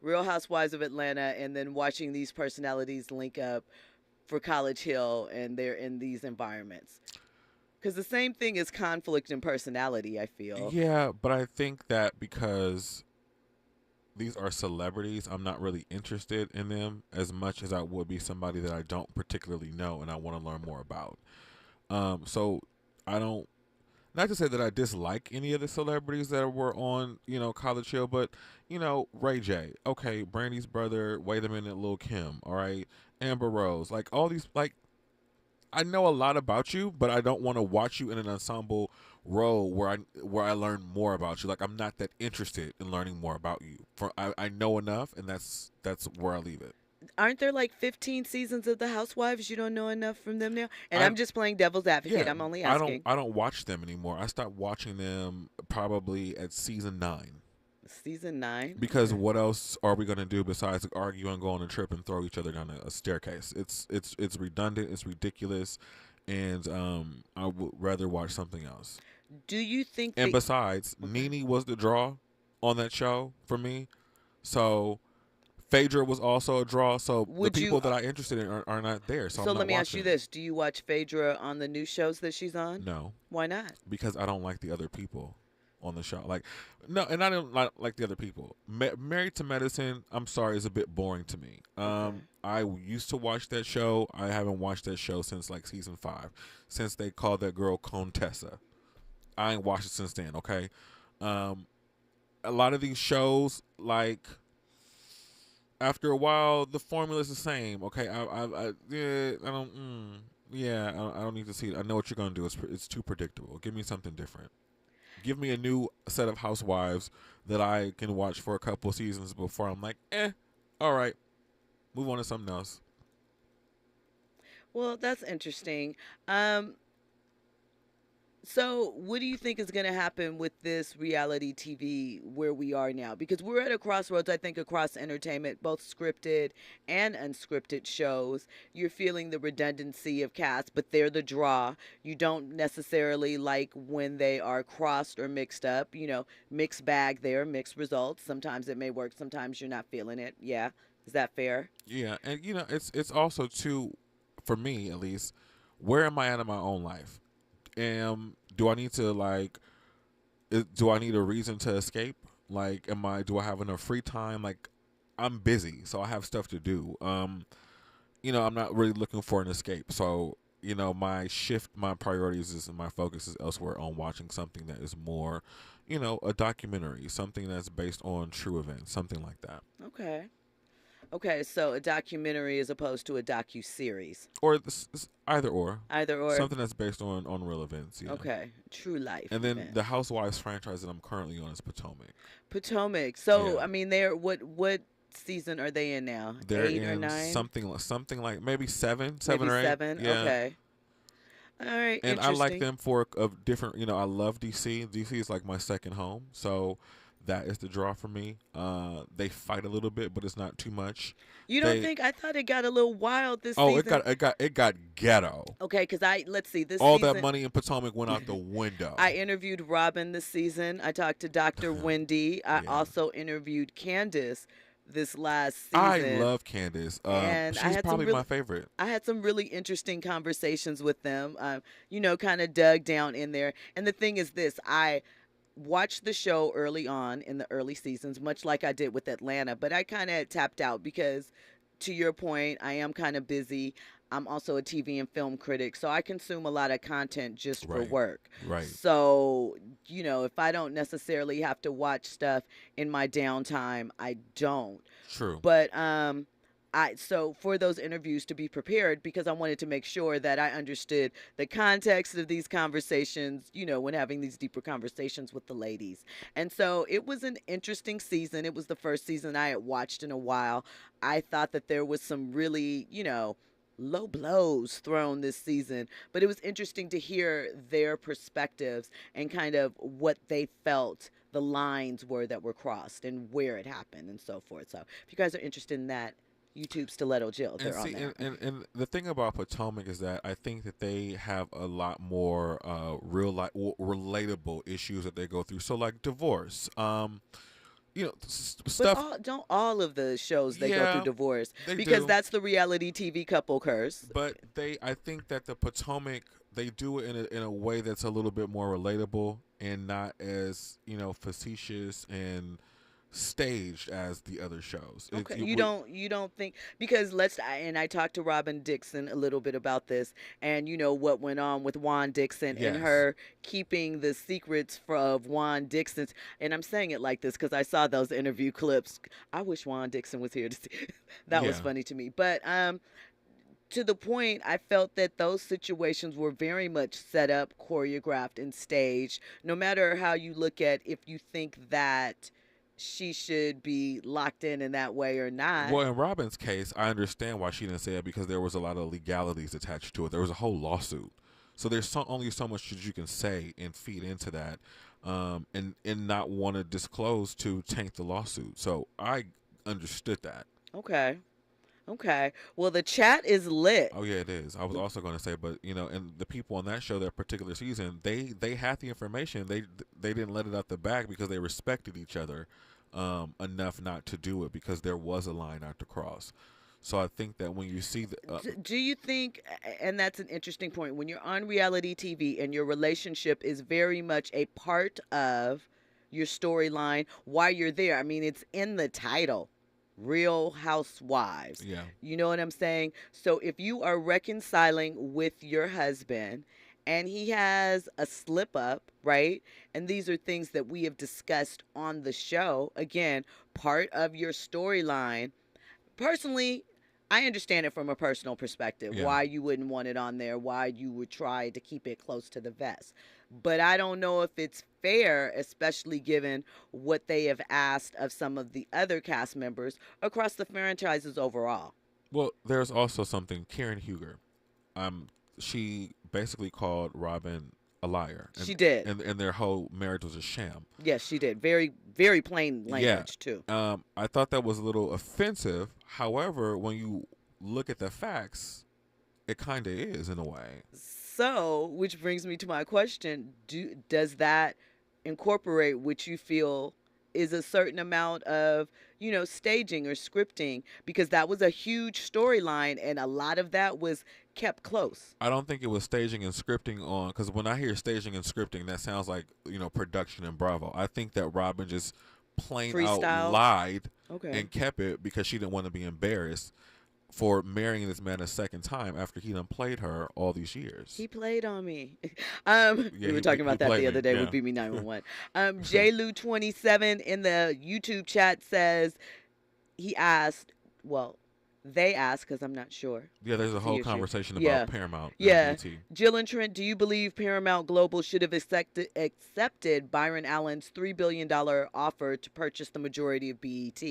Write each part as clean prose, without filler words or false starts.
Real Housewives of Atlanta, and then watching these personalities link up for College Hill, and they're in these environments. Because the same thing is conflict in personality, I feel. Yeah, but I think that because these are celebrities, I'm not really interested in them as much as I would be somebody that I don't particularly know and I want to learn more about. So I don't, not to say that I dislike any of the celebrities that were on, College Hill, but Ray J, okay, Brandy's brother, wait a minute, Lil Kim, all right, Amber Rose, like all these, like I know a lot about you, but I don't want to watch you in an ensemble role where I learn more about you. Like I'm not that interested in learning more about you. I know enough, and that's where I leave it. Aren't there like 15 seasons of The Housewives? You don't know enough from them now? And I I'm just playing devil's advocate. Yeah, I'm only I don't asking. I don't watch them anymore. I stopped watching them probably at season 9. Season 9? Because Okay. what else are we gonna do besides argue and go on a trip and throw each other down a staircase? It's redundant. It's ridiculous, and I would rather watch something else. Do you think And that. besides, Okay. Nene was the draw on that show for me. So Phaedra was also a draw. So the Would you. people that I interested in are not there. So I'm So let not me ask you watching. this. Do you watch Phaedra on the new shows that she's on? No, Why not? because I don't like the other people on the show. Like, no, and I don't like the other people. Married to Medicine, I'm sorry, is a bit boring to me. Okay. I used to watch that show. I haven't watched that show since like season 5, since they called that girl Contessa. I ain't watched it since then. Okay, um, a lot of these shows, like after a while, the formula is the same. Okay, yeah, I don't. Yeah, I don't need to see it. I know what you're gonna do. It's too predictable. Give me something different. Give me a new set of Housewives that I can watch for a couple seasons before I'm like, all right, move on to something else. Well, that's interesting. Um, So, what do you think is going to happen with this reality TV where we are now? Because we're at a crossroads, I think, across entertainment, both scripted and unscripted shows. You're feeling the redundancy of cast, but they're the draw. You don't necessarily like when they are crossed or mixed up. Mixed bag there, mixed results. Sometimes it may work, sometimes you're not feeling it. Yeah. Is that fair? Yeah, and it's also too, for me at least, where am I at in my own life? Do I need to like? Do I need a reason to escape? Like, do I have enough free time? Like, I'm busy, so I have stuff to do. I'm not really looking for an escape. So, my priorities is and my focus is elsewhere on watching something that is more, a documentary, something that's based on true events, something like that. Okay. Okay, so a documentary as opposed to a docu-series. Or either or. Either or. Something that's based on real events, yeah. Okay, true life And then the events. Housewives franchise that I'm currently on is Potomac. Potomac. So, Yeah. I mean, they're what season are they in now? They're 8 or in 9? something like maybe seven Maybe or 8. 7. Yeah. Okay. All right, And I like interesting. them for of different. I love DC. DC is like my second home, so that is the draw for me. They fight a little bit, but it's not too much. You don't They think I thought it got a little wild this Oh, season? it got ghetto. Okay, cuz let's see, this All that season money in Potomac went out the window. I interviewed Robin this season. I talked to Dr. Wendy. I Yeah. also interviewed Candace this last I season. love Candace. And She's probably my favorite. I had some really interesting conversations with them. Kind of dug down in there. And the thing is this, I watched the show early on in the early seasons, much like I did with Atlanta, but I kind of tapped out because, to your point, I am kind of busy. I'm also a TV and film critic, so I consume a lot of content just for Right. work. Right. So, if I don't necessarily have to watch stuff in my downtime, I don't. True. But so for those interviews to be prepared, because I wanted to make sure that I understood the context of these conversations, when having these deeper conversations with the ladies. And so it was an interesting season. It was the first season I had watched in a while. I thought that there was some really, low blows thrown this season, but it was interesting to hear their perspectives and kind of what they felt the lines were that were crossed and where it happened and so forth. So if you guys are interested in that, YouTube Stiletto Jill, And they're on see, there. and the thing about Potomac is that I think that they have a lot more real life relatable issues that they go through. So like divorce, But stuff. don't all of the shows they go through Yeah, divorce they because do. that's the reality TV couple curse. But I think that the Potomac, they do it in a way that's a little bit more relatable and not as facetious and staged as the other shows. Okay, you don't think because and I talked to Robin Dixon a little bit about this, and you know what went on with Juan Dixon and Yes, her keeping the secrets of Juan Dixon's, and I'm saying it like this because I saw those interview clips. I wish Juan Dixon was here to see. That was yeah. funny to me, but to the point, I felt that those situations were very much set up, choreographed, and staged. No matter how you look at if you think that she should be locked in that way or not. Well, in Robin's case, I understand why she didn't say it because there was a lot of legalities attached to it. There was a whole lawsuit, so there's only so much that you can say and feed into that, and not want to disclose to taint the lawsuit. So I understood that. Okay. Okay. Well, the chat is lit. Oh yeah, it is. I was also going to say, but and the people on that show, that particular season, they had the information. They didn't let it out the bag because they respected each other enough not to do it because there was a line out to cross. So I think that when you see the Do you think, and that's an interesting point, when you're on reality TV and your relationship is very much a part of your storyline while you're there? I mean, it's in the title. Real Housewives. yeah, You know what I'm saying? So if you are reconciling with your husband and he has a slip up, right? And these are things that we have discussed on the show, again, part of your storyline. Personally, I understand it from a personal perspective, yeah. why you wouldn't want it on there, why you would try to keep it close to the vest. But I don't know if it's fair, especially given what they have asked of some of the other cast members across the franchises overall. Well, there's also something. Karen Huger, um, she basically called Robin a liar, She did. and their whole marriage was a sham. Yes, she did. Very, very plain Yeah. language, too. I thought that was a little offensive. However, when you look at the facts, it kind of is in a way. So, which brings me to my question, does that incorporate what you feel is a certain amount of, staging or scripting? Because that was a huge storyline and a lot of that was kept close. I don't think it was staging and scripting on, because when I hear staging and scripting, that sounds like production and Bravo. I think that Robin just plain out Freestyle. lied Okay. and kept it because she didn't want to be embarrassed for marrying this man a second time after he done played her all these years. He played on me. Yeah, We were talking about that played the me. other day Yeah. with BB 911. JLou27 in the YouTube chat says he asked, well, they asked because I'm not sure. Yeah, there's a It's whole issue. conversation Yeah. about Paramount and Yeah. BT. Jill and Trent, do you believe Paramount Global should have accepted Byron Allen's $3 billion offer to purchase the majority of BET?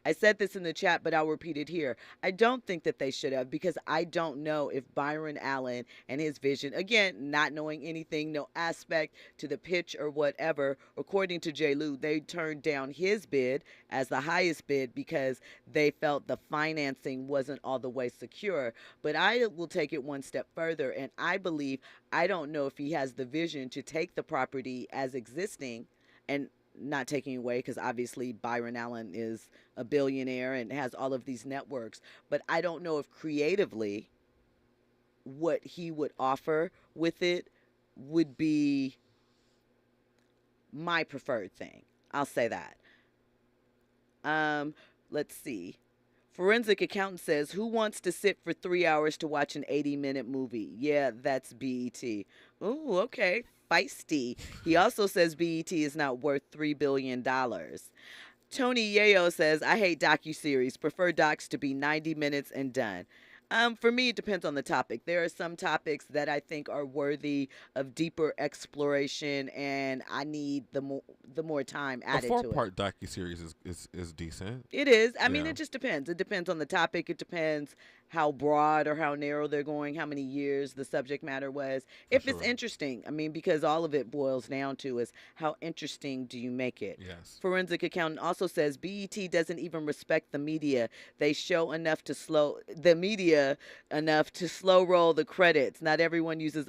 I said this in the chat, but I'll repeat it here. I don't think that they should have because I don't know if Byron Allen and his vision, again, not knowing anything, no aspect to the pitch or whatever, according to J. Lou, they turned down his bid as the highest bid because they felt the financing wasn't all the way secure. But I will take it one step further, and I believe, I don't know if he has the vision to take the property as existing and not taking away, because obviously Byron Allen is a billionaire and has all of these networks. But I don't know if creatively what he would offer with it would be my preferred thing. I'll say that. Let's see. Forensic accountant says, "Who wants to sit for 3 hours to watch an 80-minute movie?" Yeah, that's BET. Ooh, okay. Feisty. He also says BET is not worth $3 billion. Tony Yayo says, "I hate docuseries. Prefer docs to be 90 minutes and done." For me, it depends on the topic. There are some topics that I think are worthy of deeper exploration, and I need the more time A added to it. four-part docuseries is decent. It is. I mean, Yeah, it just depends. It depends on the topic. It depends how broad or how narrow they're going, how many years the subject matter was. for If it's sure. interesting, I mean, because all of it boils down to is how interesting do you make it. Yes. Forensic accountant also says BET doesn't even respect the media. They show enough to slow roll the credits. Not everyone uses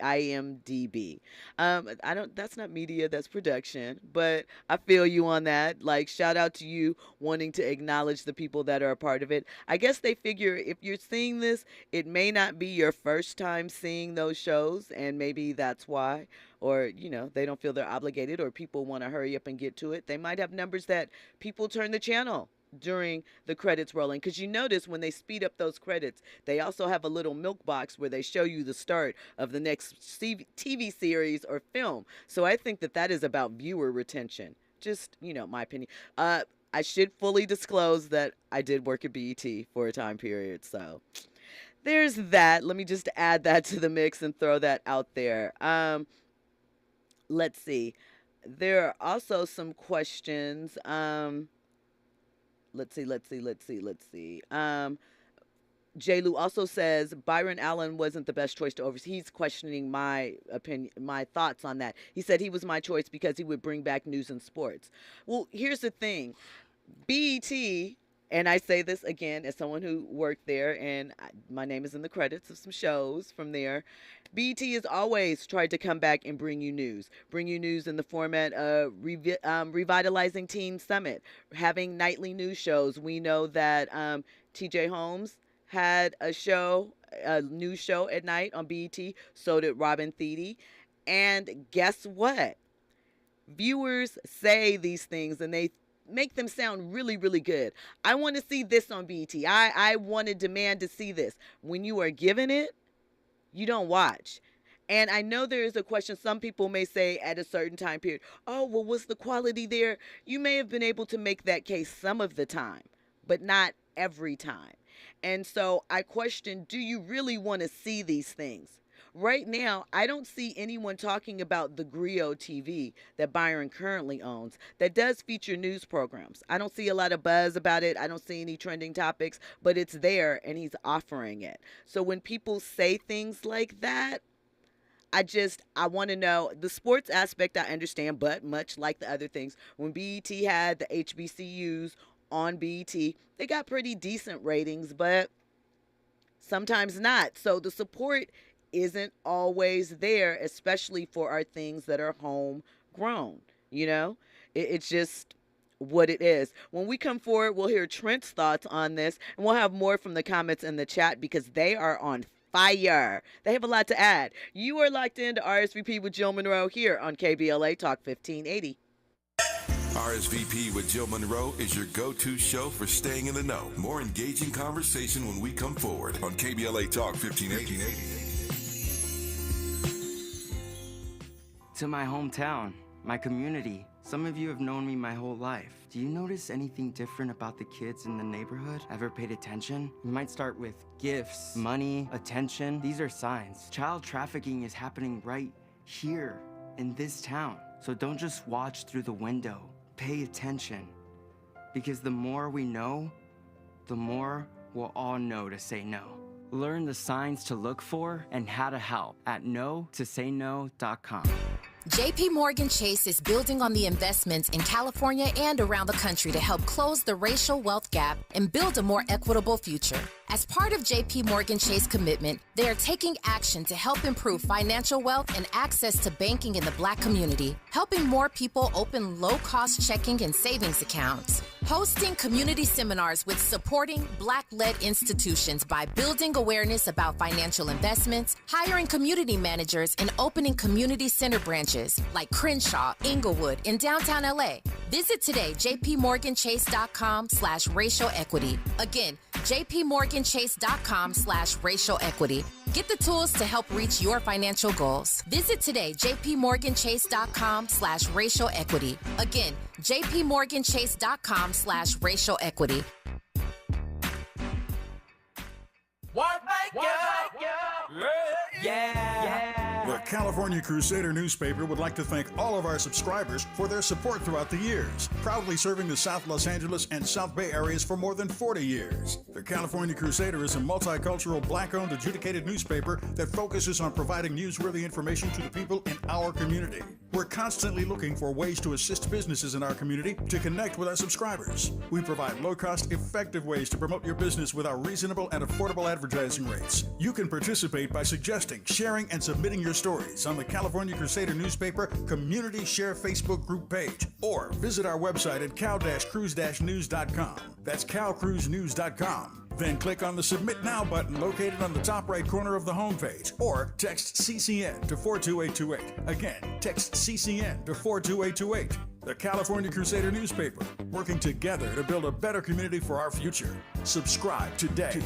IMDb. I don't. That's not media. That's production. But I feel you on that. Like, shout out to you wanting to acknowledge the people that are a part of it. I guess they figure if you're seeing this, it may not be your first time seeing those shows, and maybe that's why. Or, they don't feel they're obligated, or people want to hurry up and get to it. They might have numbers that people turn the channel during the credits rolling, because you notice when they speed up those credits, they also have a little milk box where they show you the start of the next TV series or film. So I think that that is about viewer retention. Just, my opinion. I should fully disclose that I did work at BET for a time period, so there's that. Let me just add that to the mix and throw that out there. Let's see. There are also some questions. Let's see. J. Lou also says Byron Allen wasn't the best choice to oversee. He's questioning my opinion, my thoughts on that. He said he was my choice because he would bring back news and sports. Well, here's the thing. BET, and I say this again as someone who worked there, and my name is in the credits of some shows from there. BET has always tried to come back and bring you news in the format of revitalizing Teen Summit, having nightly news shows. We know that TJ Holmes had a news show at night on BET. So did Robin Thede. And guess what? Viewers say these things and they make them sound really, really good. I want to see this on BET. I want to demand to see this. When you are given it, you don't watch. And I know there is a question. Some people may say at a certain time period, oh, well, what's the quality there? You may have been able to make that case some of the time, but not every time. And so I question, do you really want to see these things? Right now, I don't see anyone talking about the Griot TV that Byron currently owns that does feature news programs. I don't see a lot of buzz about it. I don't see any trending topics, but it's there and he's offering it. So when people say things like that, I want to know the sports aspect. I understand, but much like the other things, when BET had the HBCUs on BET, they got pretty decent ratings, but sometimes not. So the support isn't always there, especially for our things that are homegrown. It's just what it is. When we come forward, we'll hear Trent's thoughts on this, and we'll have more from the comments in the chat because they are on fire. They have a lot to add. You are locked into RSVP with Jill Munroe here on KBLA Talk 1580. RSVP with Jill Munroe is your go-to show for staying in the know. More engaging conversation when we come forward on KBLA Talk 1580. To my hometown, my community. Some of you have known me my whole life. Do you notice anything different about the kids in the neighborhood? Ever paid attention? We might start with gifts, money, attention. These are signs. Child trafficking is happening right here in this town. So don't just watch through the window. Pay attention. Because the more we know, the more we'll all know to say no. Learn the signs to look for and how to help at no-to-say-no.com. JP Morgan Chase is building on the investments in California and around the country to help close the racial wealth gap and build a more equitable future. As part of JP Morgan Chase commitment, they are taking action to help improve financial wealth and access to banking in the Black community, helping more people open low-cost checking and savings accounts, hosting community seminars with supporting Black-led institutions by building awareness about financial investments, hiring community managers, and opening community center branches like Crenshaw, Inglewood, in downtown LA. Visit today, jpmorganchase.com/racial equity. Again, jpmorganchase.com/racial equity. Get the tools to help reach your financial goals. Visit today, jpmorganchase.com/racial equity. Again, jpmorganchase.com/racial equity. The California Crusader newspaper would like to thank all of our subscribers for their support throughout the years, proudly serving the South Los Angeles and South Bay areas for more than 40 years. The California Crusader is a multicultural, Black-owned, adjudicated newspaper that focuses on providing newsworthy information to the people in our community. We're constantly looking for ways to assist businesses in our community to connect with our subscribers. We provide low-cost, effective ways to promote your business with our reasonable and affordable advertising rates. You can participate by suggesting, sharing, and submitting your stories on the California Crusader newspaper Community Share Facebook group page, or visit our website at cal-cruise-news.com. That's calcruisenews.com. Then click on the Submit Now button located on the top right corner of the homepage, or text CCN to 42828. Again, text CCN to 42828. The California Crusader newspaper, working together to build a better community for our future. Subscribe today.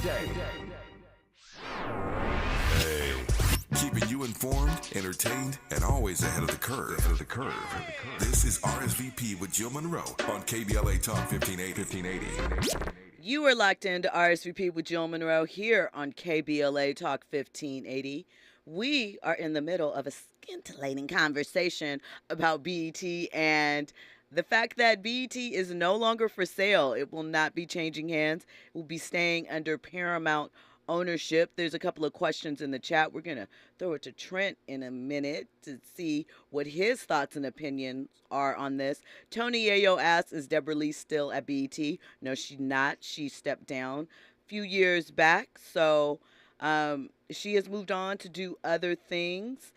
Hey, keeping you informed, entertained, and always ahead of the curve. This is RSVP with Jill Munroe on KBLA Talk 1580. You are locked into RSVP with Jill Munroe here on KBLA Talk 1580. We are in the middle of a scintillating conversation about BET and the fact that BET is no longer for sale. It will not be changing hands. It will be staying under Paramount ownership. There's a couple of questions in the chat. We're going to throw it to Trent in a minute to see what his thoughts and opinions are on this. Tony Yayo asks, is Deborah Lee still at BET? No, she's not. She stepped down a few years back. So she has moved on to do other things.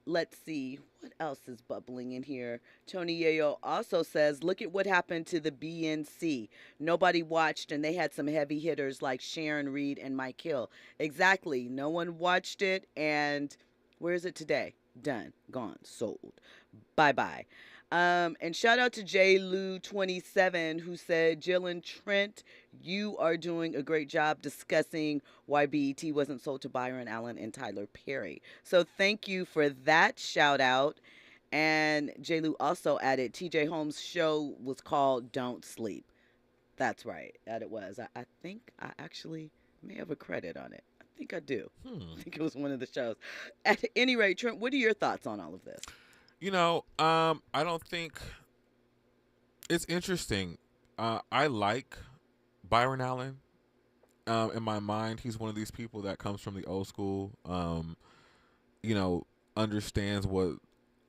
Let's see. What else is bubbling in here? Tony Yayo also says, look at what happened to the BNC. Nobody watched, and they had some heavy hitters like Sharon Reed and Mike Hill. Exactly. No one watched it, and where is it today? Done. Gone. Sold. Bye-bye. And shout out to JLou27 who said, Jill and Trent, you are doing a great job discussing why BET wasn't sold to Byron Allen and Tyler Perry. So thank you for that shout out. And JLou also added, TJ Holmes' show was called Don't Sleep. That's right. That it was. I think I actually may have a credit on it. I think I do. I think it was one of the shows. At any rate, Trent, what are your thoughts on all of this? You know, I don't think it's interesting. I like Byron Allen. In my mind, he's one of these people that comes from the old school, understands what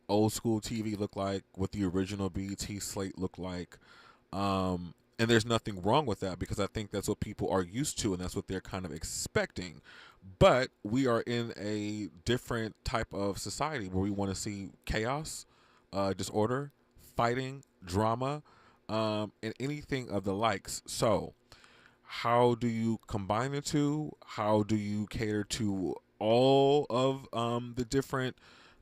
old school TV looked like, what the original BET slate looked like. And there's nothing wrong with that because I think that's what people are used to and that's what they're kind of expecting. But we are in a different type of society where we want to see chaos, disorder, fighting, drama, and anything of the likes. So how do you combine the two? How do you cater to all of the different,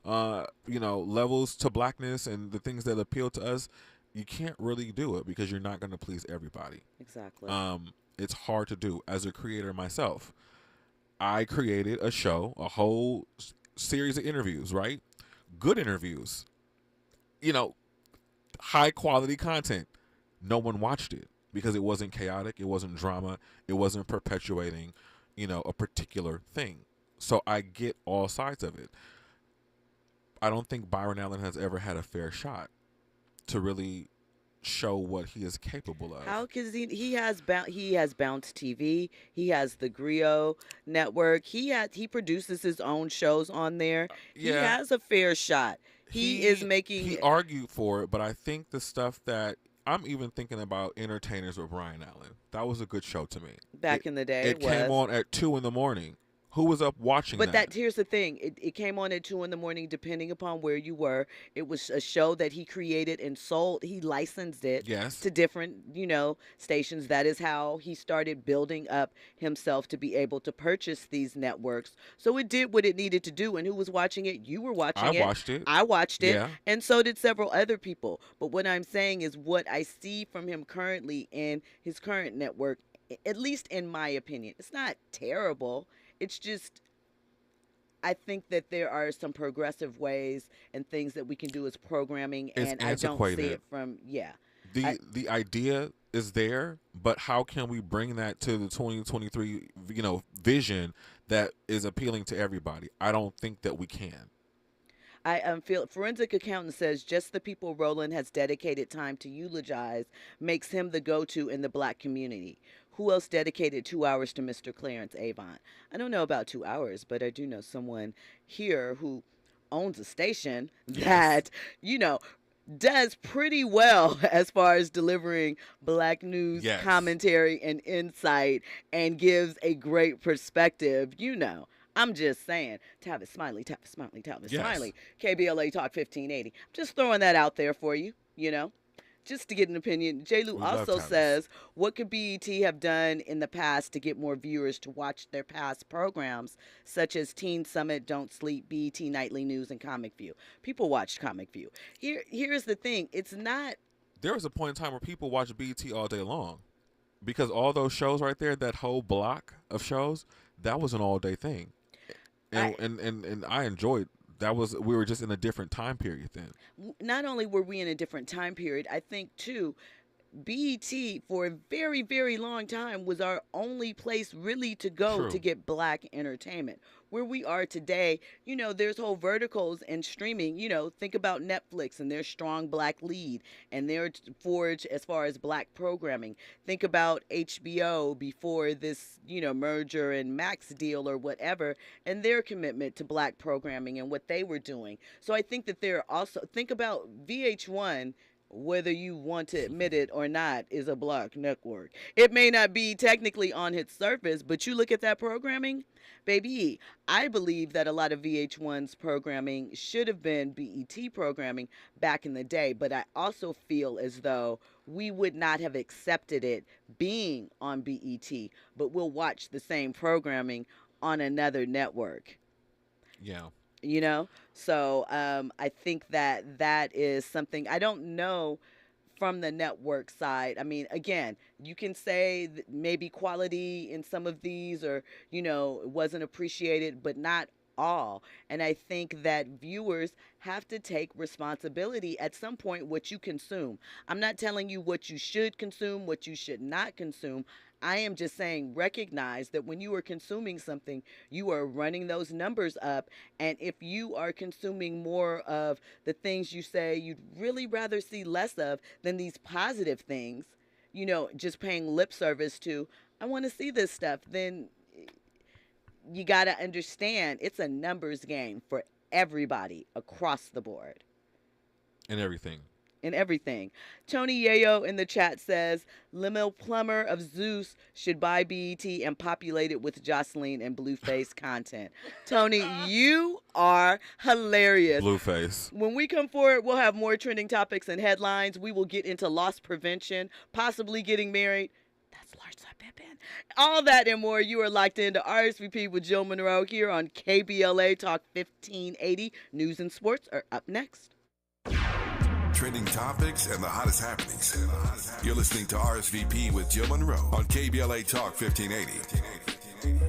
levels to blackness and the things that appeal to us? You can't really do it because you're not going to please everybody. Exactly. It's hard to do. As a creator myself, I created a show, a whole series of interviews, right? Good interviews, high quality content. No one watched it because it wasn't chaotic. It wasn't drama. It wasn't perpetuating, a particular thing. So I get all sides of it. I don't think Byron Allen has ever had a fair shot to really show what he is capable of. How? Because he has Bounce TV. He has the Griot Network. He produces his own shows on there. He has a fair shot. He argued for it, but I think the stuff that I'm even thinking about Entertainers with Brian Allen. That was a good show to me. Back in the day, it came on at 2 a.m. Who was up watching that? But here's the thing. It came on at 2 a.m, depending upon where you were. It was a show that he created and sold. He licensed it to different, stations. That is how he started building up himself to be able to purchase these networks. So it did what it needed to do. And who was watching it? You were watching it. I watched it. I watched it. Yeah. And so did several other people. But what I'm saying is what I see from him currently in his current network, at least in my opinion, it's not terrible. It's just, I think that there are some progressive ways and things that we can do as programming, and I don't see it from, The idea is there, but how can we bring that to the 2023, vision that is appealing to everybody? I don't think that we can. I feel Forensic Accountant says just the people Roland has dedicated time to eulogize makes him the go-to in the black community. Who else dedicated 2 hours to Mr. Clarence Avant? I don't know about 2 hours, but I do know someone here who owns a station Yes. that, you know, does pretty well as far as delivering black news Yes. commentary and insight and gives a great perspective, you know. I'm just saying, Tavis Smiley, Tavis Smiley, Tavis Yes. Smiley, KBLA Talk 1580. I'm just throwing that out there for you, you know, just to get an opinion. J. Lou We love also Tavis. says, what could BET have done in the past to get more viewers to watch their past programs, such as Teen Summit, Don't Sleep, BET Nightly News, and Comic View? People watched Comic View. Here's the thing. It's not. There was a point in time where people watched BET all day long because all those shows right there, that whole block of shows, that was an all-day thing. And I enjoyed that. We were just in a different time period then. Not only were we in a different time period, I think, too, BET for a very, very long time was our only place really to go True. to get black entertainment. Where we are today, you know, there's whole verticals and streaming. You know, think about Netflix and their strong black lead and their forge as far as black programming. Think about HBO before this, you know, merger and Max deal or whatever, and their commitment to black programming and what they were doing. So I think that they're also, think about VH1, whether you want to admit it or not, is a black network. It may not be technically on its surface, but you look at that programming, baby, I believe that a lot of VH1's programming should have been BET programming back in the day, but I also feel as though we would not have accepted it being on BET, but we'll watch the same programming on another network. Yeah. You know, so I think that is something I don't know from the network side. I mean, again, you can say that maybe quality in some of these, or, you know, it wasn't appreciated, but not all. And I think that viewers have to take responsibility at some point what you consume. I'm not telling you what you should consume, what you should not consume. I am just saying, recognize that when you are consuming something, you are running those numbers up. And if you are consuming more of the things you say you'd really rather see less of than these positive things, you know, just paying lip service to, I want to see this stuff, then you got to understand it's a numbers game for everybody across the board. And everything. And everything. Tony Yayo in the chat says, Lemel Plummer of Zeus should buy BET and populate it with Jocelyn and Blueface content. Tony, you are hilarious. Blueface. When we come forward, we'll have more trending topics and headlines. We will get into loss prevention, possibly getting married. That's Larsa Pippen. All that and more. You are locked into RSVP with Jill Munroe here on KBLA Talk 1580. News and sports are up next. Trending topics and the hottest happenings. You're listening to RSVP with Jill Munroe on KBLA Talk 1580.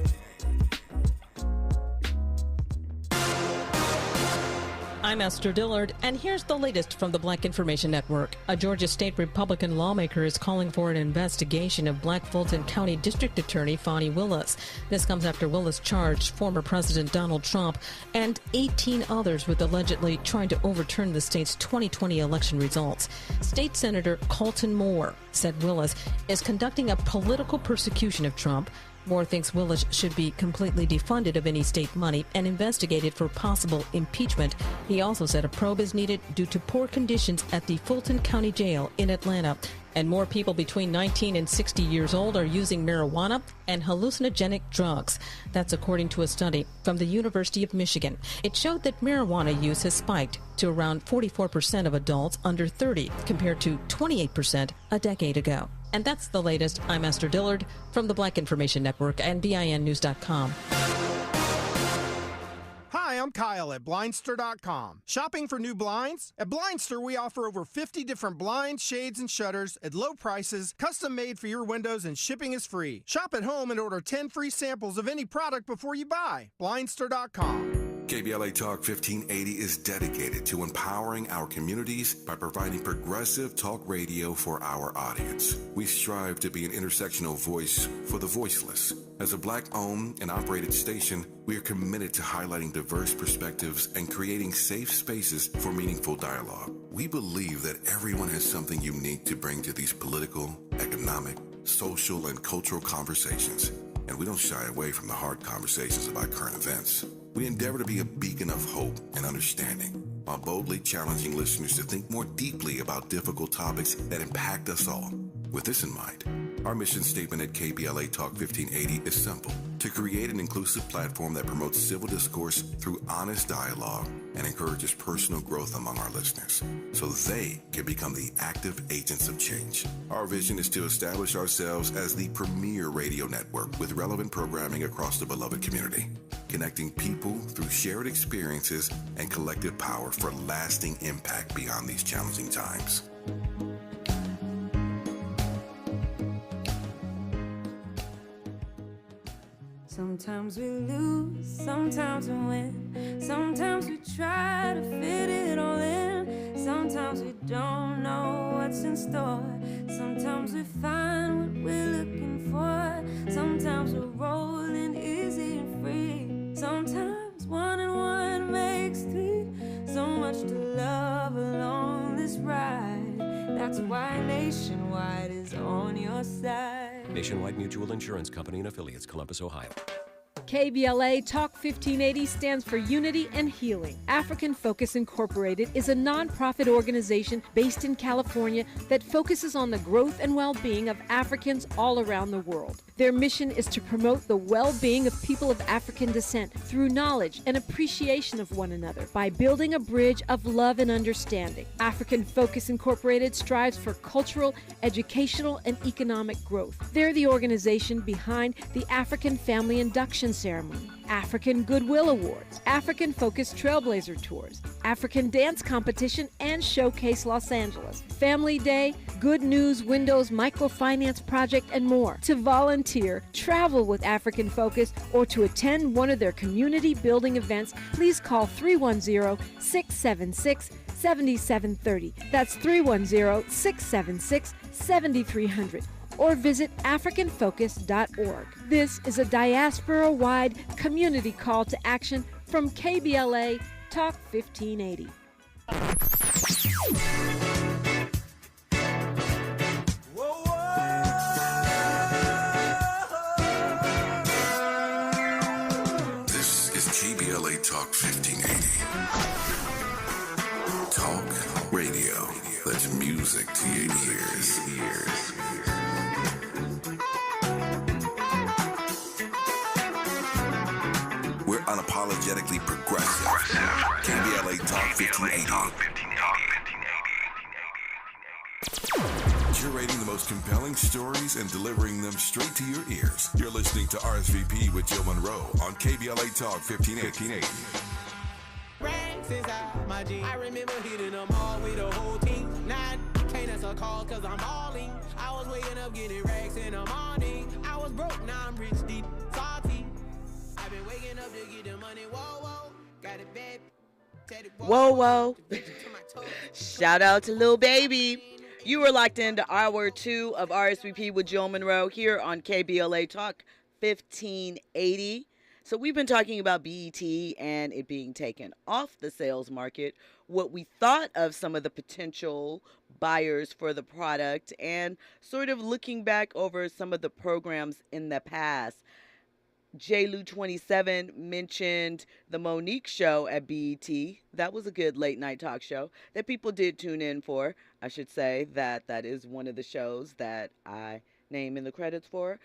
I'm Esther Dillard, and here's the latest from the Black Information Network. A Georgia state Republican lawmaker is calling for an investigation of Black Fulton County District Attorney Fani Willis. This comes after Willis charged former President Donald Trump and 18 others with allegedly trying to overturn the state's 2020 election results. State Senator Colton Moore said Willis is conducting a political persecution of Trump. Moore thinks Willis should be completely defunded of any state money and investigated for possible impeachment. He also said a probe is needed due to poor conditions at the Fulton County Jail in Atlanta. And more people between 19 and 60 years old are using marijuana and hallucinogenic drugs. That's according to a study from the University of Michigan. It showed that marijuana use has spiked to around 44% of adults under 30 compared to 28% a decade ago. And that's the latest. I'm Esther Dillard from the Black Information Network and BINnews.com. Hi, I'm Kyle at Blindster.com. Shopping for new blinds? At Blindster, we offer over 50 different blinds, shades, and shutters at low prices, custom made for your windows, and shipping is free. Shop at home and order 10 free samples of any product before you buy. Blindster.com. KBLA Talk 1580 is dedicated to empowering our communities by providing progressive talk radio for our audience. We strive to be an intersectional voice for the voiceless. As a Black-owned and operated station, we are committed to highlighting diverse perspectives and creating safe spaces for meaningful dialogue. We believe that everyone has something unique to bring to these political, economic, social, and cultural conversations, and we don't shy away from the hard conversations about current events. We endeavor to be a beacon of hope and understanding, while boldly challenging listeners to think more deeply about difficult topics that impact us all. With this in mind, our mission statement at KBLA Talk 1580 is simple: to create an inclusive platform that promotes civil discourse through honest dialogue and encourages personal growth among our listeners, so they can become the active agents of change. Our vision is to establish ourselves as the premier radio network with relevant programming across the beloved community, connecting people through shared experiences and collective power for lasting impact beyond these challenging times. Sometimes we lose, sometimes we win. Sometimes we try to fit it all in. Sometimes we don't know what's in store. Sometimes we find what we're looking for. Sometimes we're rolling easy and free. Sometimes 1 and 1 makes 3. So much to love along this ride. That's why Nationwide is on your side. Nationwide Mutual Insurance Company and Affiliates, Columbus, Ohio. KBLA Talk 1580 stands for Unity and Healing. African Focus Incorporated is a nonprofit organization based in California that focuses on the growth and well-being of Africans all around the world. Their mission is to promote the well-being of people of African descent through knowledge and appreciation of one another by building a bridge of love and understanding. African Focus Incorporated strives for cultural, educational, and economic growth. They're the organization behind the African Family Induction Ceremony, African Goodwill Awards, African Focus Trailblazer Tours, African Dance Competition, and Showcase Los Angeles, Family Day, Good News Windows Microfinance Project, and more. To volunteer, travel with African Focus, or to attend one of their community building events, please call 310-676-7730. That's 310-676-7300. Or visit africanfocus.org. This is a diaspora-wide community call to action from KBLA Talk 1580. This is KBLA Talk 1580. Talk radio. That's music to your ears. We're unapologetically progressive. KBLA Talk 1580. Curating the most compelling stories and delivering them straight to your ears. You're listening to RSVP with Jill Munroe on KBLA Talk 1580. Racks inside my jeans. I remember hitting them all with the whole team. Now can't answer a call cause I'm balling. I was waking up getting racks in the morning. I was broke, now I'm rich, deep, salty. I've been waking up to get the money, whoa, whoa. Got it bad. Whoa, whoa. Shout out to Lil Baby. You were locked into hour 2 of RSVP with Jill Munroe here on KBLA Talk 1580. So we've been talking about BET and it being taken off the sales market, what we thought of some of the potential buyers for the product, and sort of looking back over some of the programs in the past. JLou27 mentioned the Monique show at BET. That was a good late night talk show that people did tune in for. I should say that is one of the shows that I name in the credits for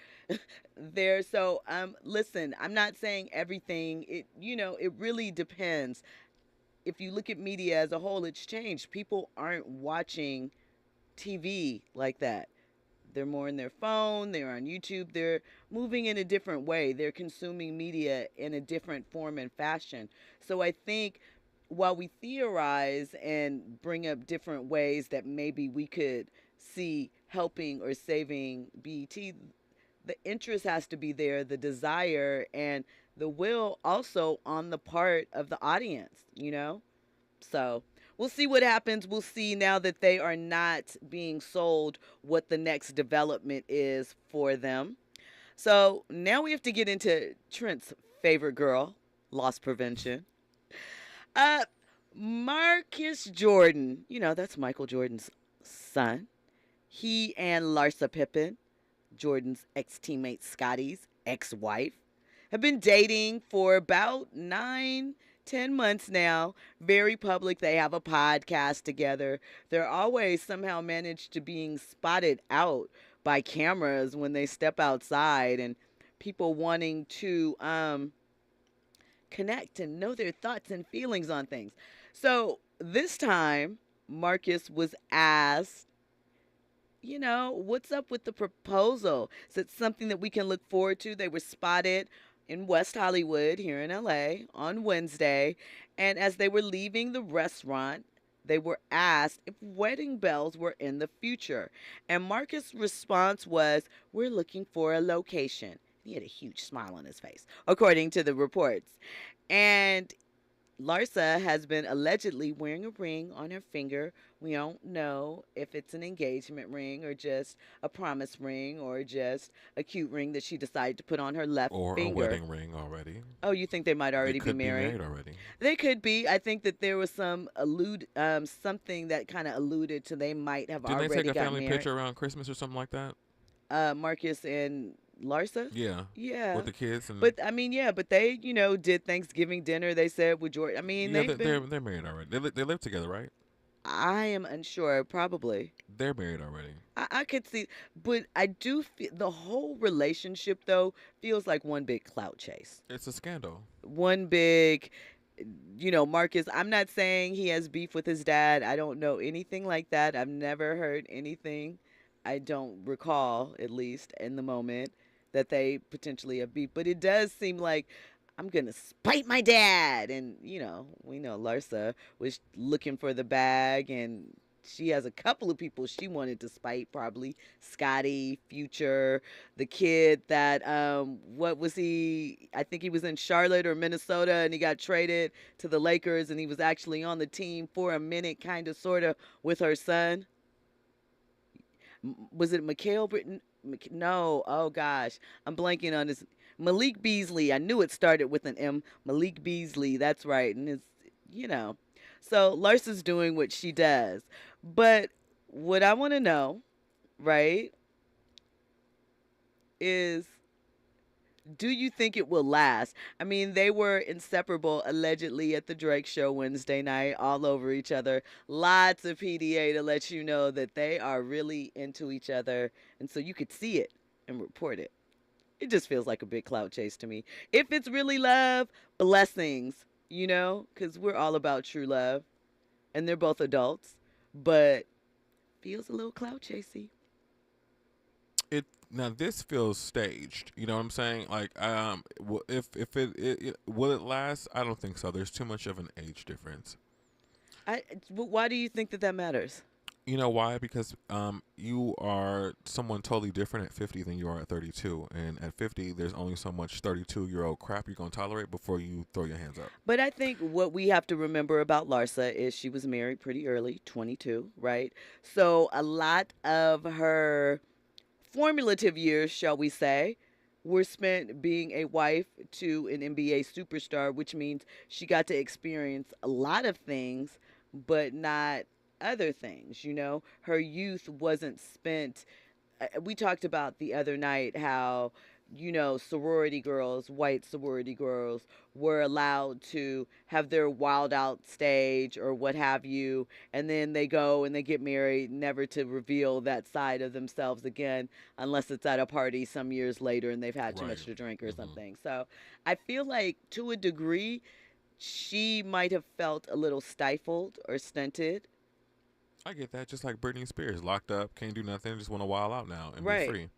there. So listen, I'm not saying everything. It really depends. If you look at media as a whole, it's changed. People aren't watching TV like that. They're more in their phone, they're on YouTube, they're moving in a different way. They're consuming media in a different form and fashion. So I think while we theorize and bring up different ways that maybe we could see helping or saving BET, the interest has to be there, the desire and the will also on the part of the audience, So we'll see what happens. We'll see now that they are not being sold what the next development is for them. So now we have to get into Trent's favorite girl, loss prevention. Marcus Jordan, that's Michael Jordan's son. He and Larsa Pippen, Jordan's ex-teammate Scotty's ex-wife, have been dating for about 9, 10 months now. Very public. They have a podcast together. They're always somehow managed to being spotted out by cameras when they step outside and people wanting to connect and know their thoughts and feelings on things. So this time, Marcus was asked, what's up with the proposal? Is it something that we can look forward to? They were spotted in West Hollywood here in LA on Wednesday. And as they were leaving the restaurant, they were asked if wedding bells were in the future. And Marcus' response was, we're looking for a location. He had a huge smile on his face, according to the reports. And Larsa has been allegedly wearing a ring on her finger. We don't know if it's an engagement ring or just a promise ring or just a cute ring that she decided to put on her left finger. Or a wedding ring already. Oh, you think they might already be married? They could be married already. They could be. I think that there was something that kind of alluded to they might have already got married. Didn't they take a family picture around Christmas or something like that? Marcus and Larsa? Yeah. Yeah. With the kids. But they, did Thanksgiving dinner, they said, with George. I mean, they're married already. They live together, right? I am unsure, probably. They're married already. I could see, but I do feel the whole relationship, though, feels like one big clout chase. It's a scandal. One big, Marcus, I'm not saying he has beef with his dad. I don't know anything like that. I've never heard anything. I don't recall, at least in the moment, that they potentially have beef. But it does seem like I'm going to spite my dad. And, we know Larsa was looking for the bag, and she has a couple of people she wanted to spite, probably Scotty, Future, the kid that, what was he? I think he was in Charlotte or Minnesota, and he got traded to the Lakers, and he was actually on the team for a minute, kind of, sort of, with her son. Was it Mikhail Britton? No, oh gosh, I'm blanking on this. Malik Beasley. I knew it started with an M. Malik Beasley. That's right. And it's, so Larsa's doing what she does. But what I want to know, right, is, do you think it will last? I mean, they were inseparable, allegedly, at the Drake show Wednesday night, all over each other. Lots of PDA to let you know that they are really into each other. And so you could see it and report it. It just feels like a big clout chase to me. If it's really love, blessings, because we're all about true love. And they're both adults. But feels a little clout chasey. Now this feels staged. You know what I'm saying? Like, if it will it last? I don't think so. There's too much of an age difference. Why do you think that matters? You know why? Because you are someone totally different at 50 than you are at 32, and at 50, there's only so much 32-year-old crap you're gonna tolerate before you throw your hands up. But I think what we have to remember about Larsa is she was married pretty early, 22, right? So a lot of her formative years, shall we say, were spent being a wife to an NBA superstar, which means she got to experience a lot of things, but not other things. Her youth wasn't spent. We talked about the other night how, sorority girls, white sorority girls, were allowed to have their wild out stage or what have you, and then they go and they get married, never to reveal that side of themselves again, unless it's at a party some years later and they've had too much to drink or something. So I feel like, to a degree, she might have felt a little stifled or stunted. I get that. Just like Britney Spears, locked up, can't do nothing, just want to wild out now and right. be free.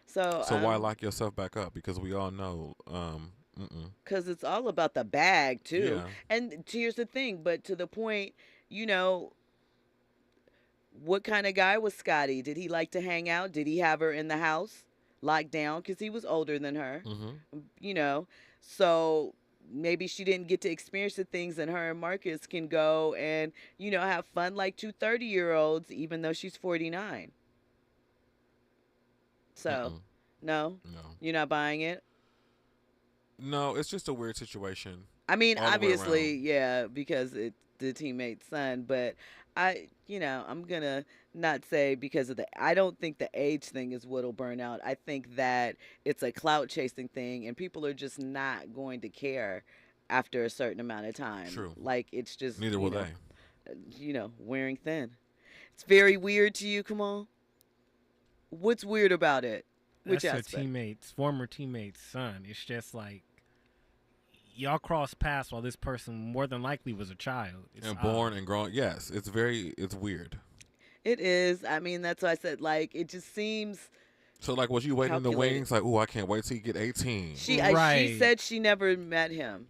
So why lock yourself back up? Because we all know. Because it's all about the bag too. Yeah. And here's the thing, but to the point, what kind of guy was Scotty? Did he like to hang out? Did he have her in the house locked down? Because he was older than her. So maybe she didn't get to experience the things that her and Marcus can go and, have fun like two 30-year-olds, even though she's 49. So, no, you're not buying it? No, it's just a weird situation. I mean, obviously, yeah, because the teammate's son, but I'm gonna not say because of I don't think the age thing is what'll burn out. I think that it's a clout chasing thing, and people are just not going to care after a certain amount of time. True. Like it's just Neither will they. wearing thin. It's very weird to you. Come on, what's weird about it? Which That's her aspect? former teammate's son. It's just like y'all cross paths while this person more than likely was a child. It's And odd. born and grown. Yes, it's weird. It is. I mean, that's why I said like it just seems. So, like, was you waiting in the Calculated. wings? Like, ooh, I can't wait till you get 18. She Right. said she never met him.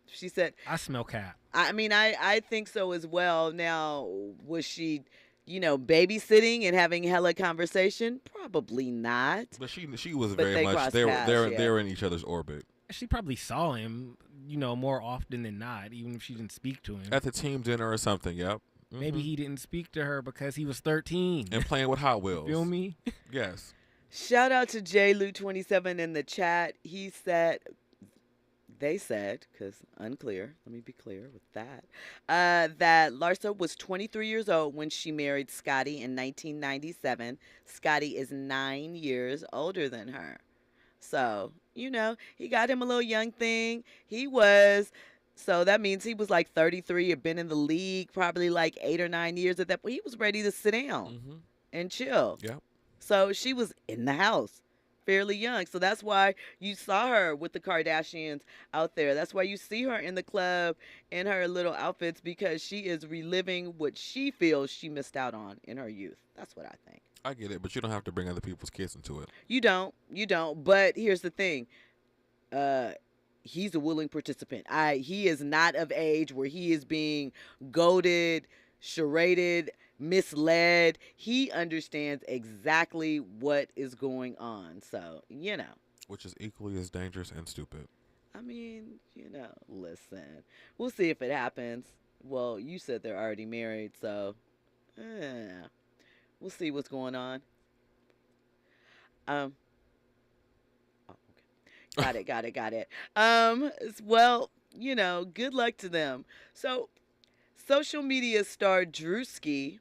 She said, I smell cap. I mean, I think so as well. Now, was she, babysitting and having hella conversation? Probably not. But she was But very they much crossed they were paths, they're yeah. they're in each other's orbit. She probably saw him, more often than not, even if she didn't speak to him. At the team dinner or something. Yep. Maybe he didn't speak to her because he was 13. And playing with Hot Wheels. Feel me? Yes. Shout out to JLou27 in the chat. He said, they said, because unclear, let me be clear with that, that Larsa was 23 years old when she married Scotty in 1997. Scotty is 9 years older than her. So, he got him a little young thing. So that means he was like 33, had been in the league probably like 8 or 9 years at that point. He was ready to sit down and chill. Yep. So she was in the house fairly young. So that's why you saw her with the Kardashians out there. That's why you see her in the club in her little outfits, because she is reliving what she feels she missed out on in her youth. That's what I think. I get it, but you don't have to bring other people's kids into it. You don't. But here's the thing. He's a willing participant. He is not of age where he is being goaded, charaded, misled. He understands exactly what is going on. So, Which is equally as dangerous and stupid. I mean, listen. We'll see if it happens. Well, you said they're already married, so we'll see what's going on. Oh, okay. Got it. Well, good luck to them. So, social media star Drewski,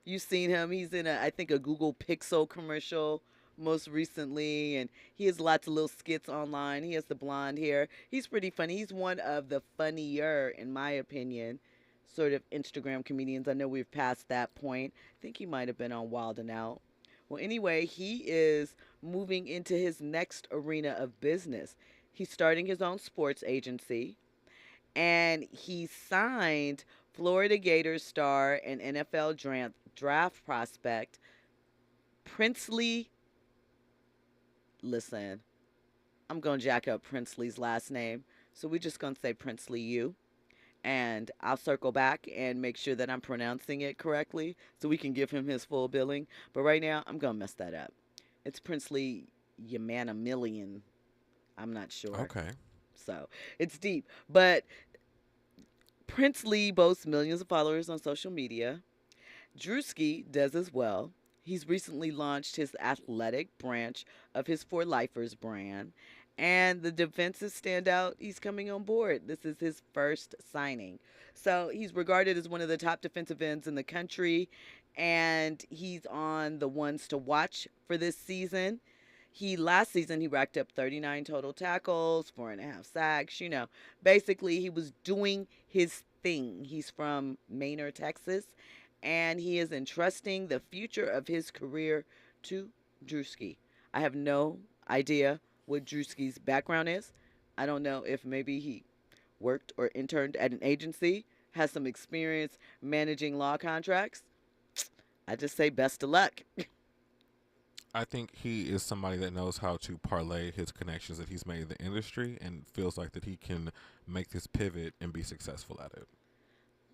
you've seen him. He's in I think a Google Pixel commercial most recently, and he has lots of little skits online. He has the blonde hair. He's pretty funny. He's one of the funnier, in my opinion, sort of Instagram comedians. I know we've passed that point. I think he might have been on Wild 'N Out. Well, anyway, he is moving into his next arena of business. He's starting his own sports agency, and he signed Florida Gators star and NFL draft prospect Princely. Listen, I'm going to jack up Princely's last name, so we're just going to say Princely U. And I'll circle back and make sure that I'm pronouncing it correctly so we can give him his full billing. But right now, I'm going to mess that up. It's Princely Yamanamillion. I'm not sure. Okay. So it's deep. But Princely boasts millions of followers on social media. Drewski does as well. He's recently launched his athletic branch of his For Lifers brand. And the defensive standout, he's coming on board. This is his first signing. So he's regarded as one of the top defensive ends in the country, and he's on the ones to watch for this season. Last season, he racked up 39 total tackles, 4.5 sacks. Basically, he was doing his thing. He's from Maynard, Texas, and he is entrusting the future of his career to Drewski. I have no idea what Drewski's background is. I don't know if maybe he worked or interned at an agency, has some experience managing law contracts. I just say best of luck. I think he is somebody that knows how to parlay his connections that he's made in the industry and feels like that he can make this pivot and be successful at it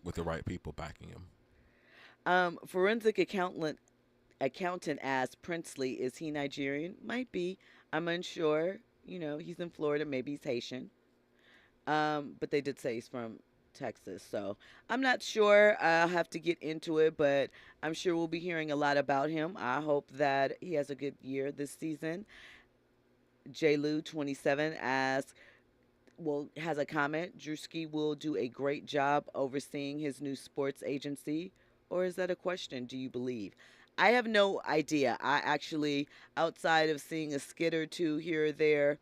with the right people backing him. Forensic accountant asked Princely, is he Nigerian? Might be. I'm unsure. He's in Florida. Maybe he's Haitian. But they did say he's from Texas. So I'm not sure. I'll have to get into it, but I'm sure we'll be hearing a lot about him. I hope that he has a good year this season. JLou27 asks, has a comment. Drewski will do a great job overseeing his new sports agency. Or is that a question? Do you believe? I have no idea. I actually, outside of seeing a skit or two here or there,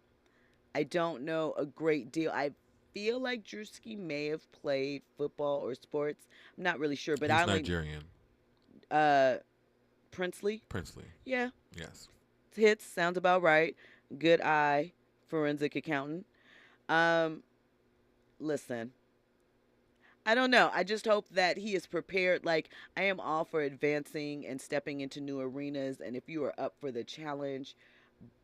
I don't know a great deal. I feel like Drewski may have played football or sports. I'm not really sure, but He's I only Nigerian. uh Princely. Princely. Yeah, Yes. hits sounds about right. Good eye, forensic accountant. Um, listen, I don't know. I just hope that he is prepared. Like, I am all for advancing and stepping into new arenas, and if you are up for the challenge,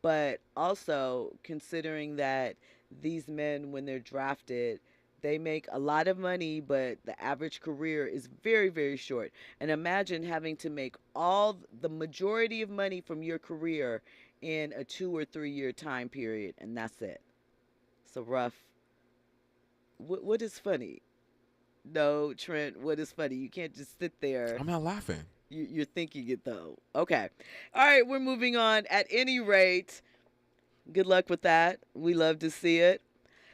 but also considering that these men, when they're drafted, they make a lot of money, but the average career is very, very short. And imagine having to make all the majority of money from your career in a 2 or 3 year time period, and that's it. So rough. What is funny? No, Trent, what is funny? You can't just sit there. I'm not laughing. You're thinking it, though. Okay. All right, we're moving on. At any rate, good luck with that. We love to see it.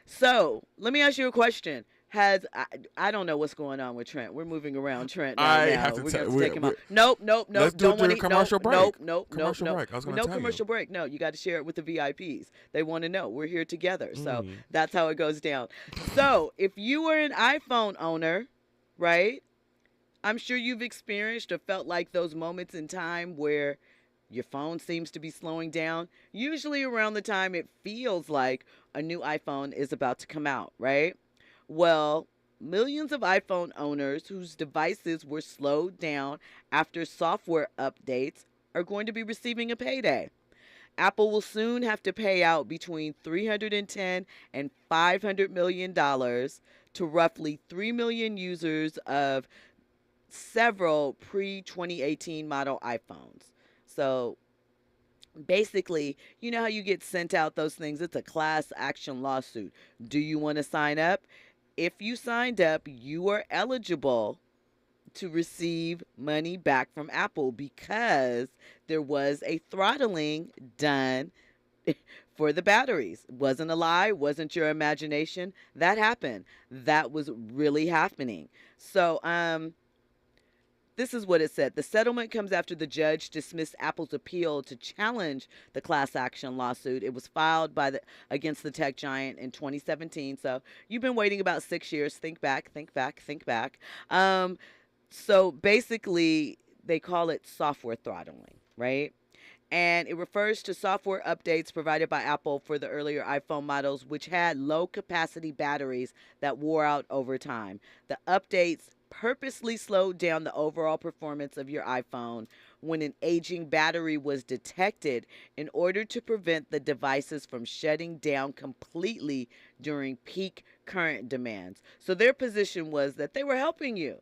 So, let me ask you a question. I don't know what's going on with Trent. We're moving around Trent I right have now. to We're tell- going to take him we're- out. Nope. Let's do it Don't want during commercial break. Nope. Commercial break. I was gonna No tell you. commercial break. No, you got to share it with the VIPs. They want to know. We're here together. So, Mm. that's how it goes down. So, if you were an iPhone owner, right? I'm sure you've experienced or felt like those moments in time where your phone seems to be slowing down, usually around the time it feels like a new iPhone is about to come out, right? Well, millions of iPhone owners whose devices were slowed down after software updates are going to be receiving a payday. Apple will soon have to pay out between $310 and $500 million to roughly 3 million users of several pre-2018 model iPhones. So basically, you know how you get sent out those things? It's a class action lawsuit. Do you want to sign up? If you signed up, you are eligible to receive money back from Apple because there was a throttling done for the batteries. Wasn't a lie, wasn't your imagination. That happened. That was really happening. So, this is what it said. The settlement comes after the judge dismissed Apple's appeal to challenge the class action lawsuit. It was filed against the tech giant in 2017. So you've been waiting about 6 years. Think back. So basically, they call it software throttling, right? And it refers to software updates provided by Apple for the earlier iPhone models, which had low capacity batteries that wore out over time. The updates purposely slowed down the overall performance of your iPhone when an aging battery was detected in order to prevent the devices from shutting down completely during peak current demands. So their position was that they were helping you,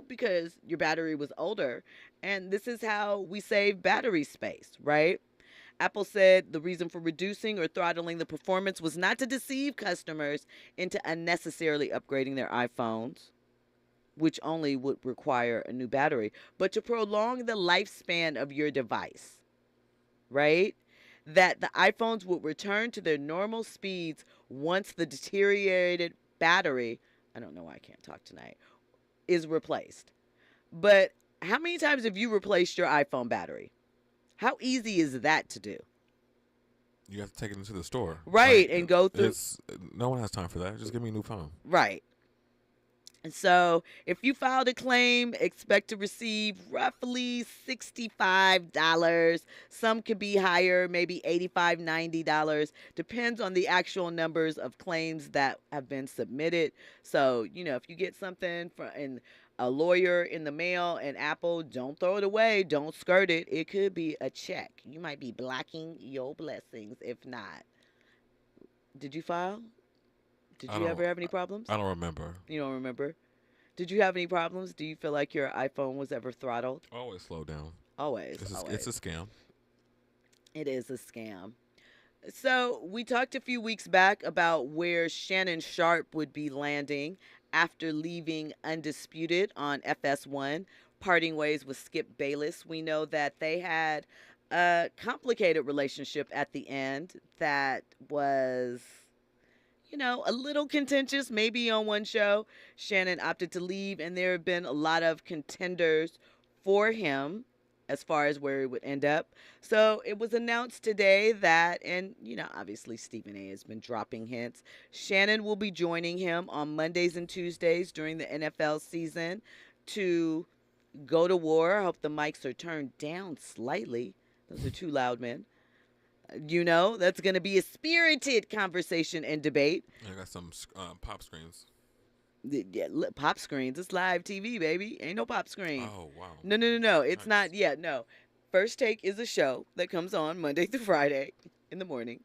because your battery was older. And this is how we save battery space, right? Apple said the reason for reducing or throttling the performance was not to deceive customers into unnecessarily upgrading their iPhones, which only would require a new battery, but to prolong the lifespan of your device, right? That the iPhones would return to their normal speeds once the deteriorated battery, I don't know why I can't talk tonight, is replaced. But how many times have you replaced your iPhone battery? How easy is that to do? You have to take it into the store. Right, and go through. No one has time for that. Just give me a new phone. Right. And so if you filed a claim, expect to receive roughly $65. Some could be higher, maybe $85, $90. Depends on the actual numbers of claims that have been submitted. So, if you get something from a lawyer in the mail and Apple, don't throw it away. Don't skirt it. It could be a check. You might be blocking your blessings if not. Did you file? Did you ever have any problems? I don't remember. You don't remember? Did you have any problems? Do you feel like your iPhone was ever throttled? Always slow down. Always. It's a scam. It is a scam. So we talked a few weeks back about where Shannon Sharp would be landing after leaving Undisputed on FS1, parting ways with Skip Bayless. We know that they had a complicated relationship at the end that was, a little contentious, maybe on one show. Shannon opted to leave, and there have been a lot of contenders for him as far as where he would end up. So it was announced today that, and obviously Stephen A has been dropping hints, Shannon will be joining him on Mondays and Tuesdays during the NFL season to go to war. I hope the mics are turned down slightly. Those are too loud, men. That's going to be a spirited conversation and debate. I got some pop screens. Yeah, pop screens. It's live TV, baby. Ain't no pop screen. Oh, wow. No. It's not yet. No. First Take is a show that comes on Monday through Friday in the morning.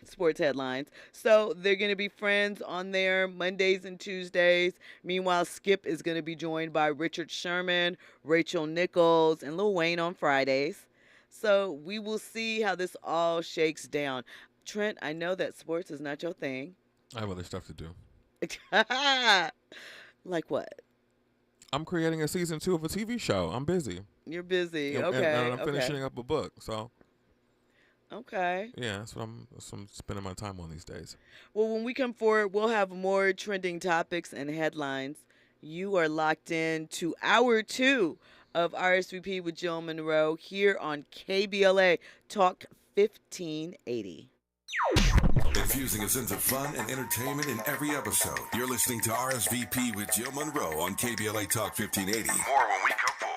Sports headlines. So they're going to be friends on there Mondays and Tuesdays. Meanwhile, Skip is going to be joined by Richard Sherman, Rachel Nichols, and Lil Wayne on Fridays. So we will see how this all shakes down. Trent, I know that sports is not your thing. I have other stuff to do. Like what? I'm creating a season 2 of a TV show. I'm busy. You're busy. Yeah, okay. And I'm finishing up a book. So. Okay. Yeah, that's what I'm spending my time on these days. Well, when we come forward, we'll have more trending topics and headlines. You are locked in to hour 2 of RSVP with Jill Munroe here on KBLA Talk 1580. Infusing a sense of fun and entertainment in every episode. You're listening to RSVP with Jill Munroe on KBLA Talk 1580. More when we come forward.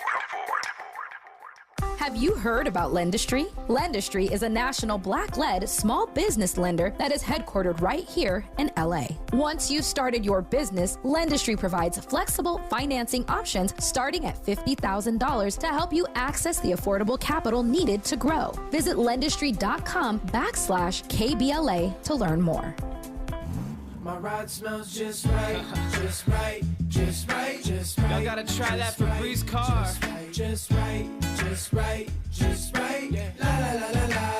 Have you heard about Lendistry? Lendistry is a national Black-led small business lender that is headquartered right here in LA. Once you've started your business, Lendistry provides flexible financing options starting at $50,000 to help you access the affordable capital needed to grow. Visit lendistry.com/KBLA to learn more. My ride smells just right, just right, just right, just right. Y'all gotta try that Febreze car. Just right, just right, just right. La la la la la.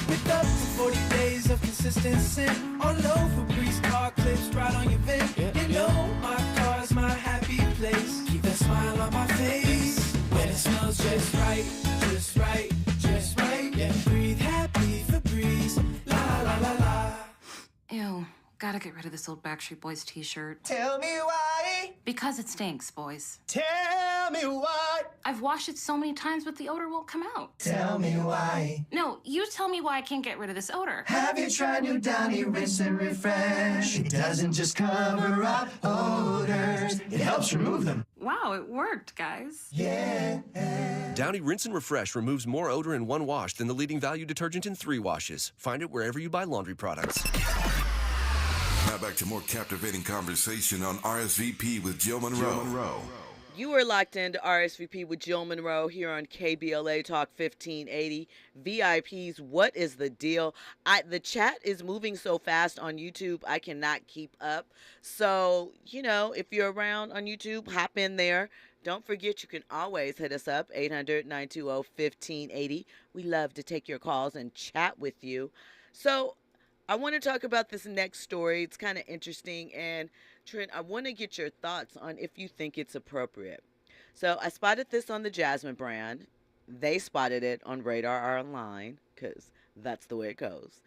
With up to 40 days of consistency. All over Febreze car clips right on your vent. You know my car's my happy place. Keep that smile on my face. When it smells just right, just right, just right. Yeah, breathe happy Febreze. La la la la. Ew, gotta get rid of this old Backstreet Boys t-shirt. Tell me why. Because it stinks, boys. Tell me why. I've washed it so many times, but the odor won't come out. Tell me why. No, you tell me why I can't get rid of this odor. Have you tried new Downy Rinse and Refresh? It doesn't just cover up odors, it helps remove them. Wow, it worked, guys. Yeah. Downy Rinse and Refresh removes more odor in 1 wash than the leading value detergent in 3 washes. Find it wherever you buy laundry products. Now back to more captivating conversation on RSVP with Jill Munroe. You are locked into RSVP with Jill Munroe here on KBLA Talk 1580. VIPs, what is the deal? The chat is moving so fast on YouTube, I cannot keep up. So, if you're around on YouTube, hop in there. Don't forget, you can always hit us up, 800-920-1580. We love to take your calls and chat with you. So, I want to talk about this next story. It's kind of interesting. And Trent, I want to get your thoughts on if you think it's appropriate. So I spotted this on the Jasmine brand. They spotted it on Radar Online because that's the way it goes.